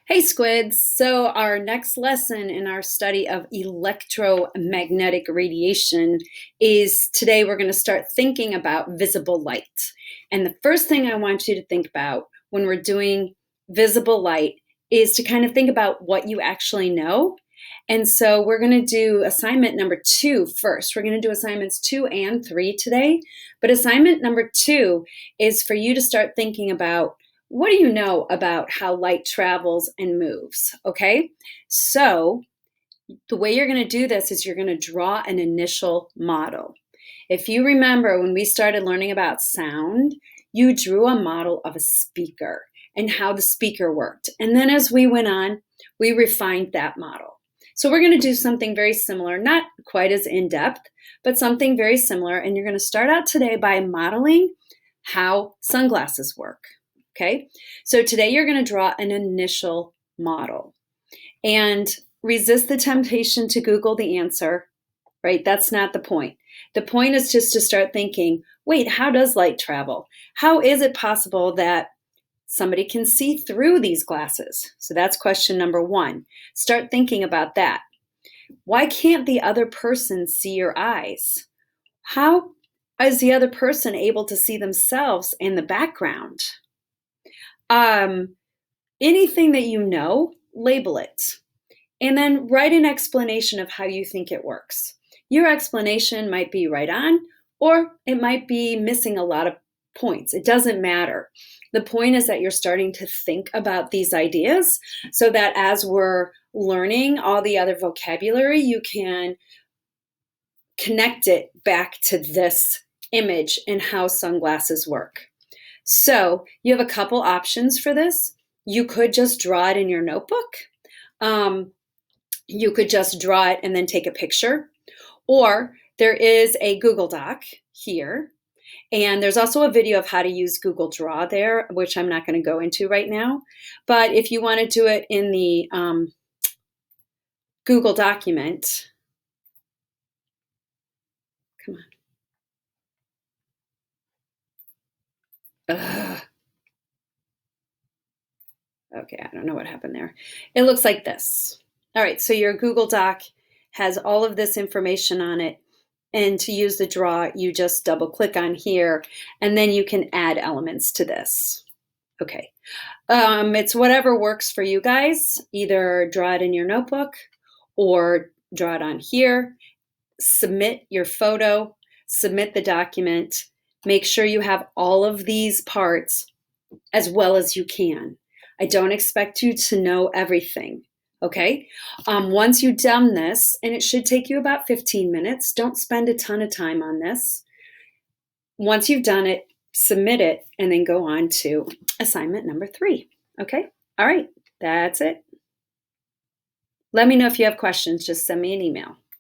Hey squids! So our next lesson in our study of electromagnetic radiation is today we're going to start thinking about visible light. And the first thing I want you to think about when we're doing visible light is to kind of think about what you actually know. And so we're going to do assignment number 2 first. We're going to do assignments 2 and 3 today. But assignment number 2 is for you to start thinking about what do you know about how light travels and moves, okay? So the way you're going to do this is you're going to draw an initial model. If you remember when we started learning about sound, you drew a model of a speaker and how the speaker worked. And then as we went on, we refined that model. So we're going to do something very similar, not quite as in-depth, but something very similar. And you're going to start out today by modeling how sunglasses work. Okay, so today you're going to draw an initial model and resist the temptation to Google the answer, right? That's not the point. The point is just to start thinking, wait, how does light travel? How is it possible that somebody can see through these glasses? So that's question number 1. Start thinking about that. Why can't the other person see your eyes? How is the other person able to see themselves in the background? Anything that you know, label it. And then write an explanation of how you think it works. Your explanation might be right on, or it might be missing a lot of points. It doesn't matter. The point is that you're starting to think about these ideas so that as we're learning all the other vocabulary, you can connect it back to this image and how sunglasses work. So you have a couple options for this. You could just draw it in your notebook. You could just draw it and then take a picture. Or there is a Google Doc here. And there's also a video of how to use Google Draw there, which I'm not going to go into right now. But if you want to do it in the Google document, come on. Ugh. Okay, I don't know what happened there. It looks like this. All right, so your Google Doc has all of this information on it. And to use the draw, you just double click on here, and then you can add elements to this. Okay, it's whatever works for you guys. Either draw it in your notebook or draw it on here. Submit your photo, submit the document. Make sure you have all of these parts as well as you can. I don't expect you to know everything, okay? Once you've done this, and it should take you about 15 minutes, don't spend a ton of time on this. Once you've done it, submit it, and then go on to assignment number 3, okay? All right, that's it. Let me know if you have questions. Just send me an email.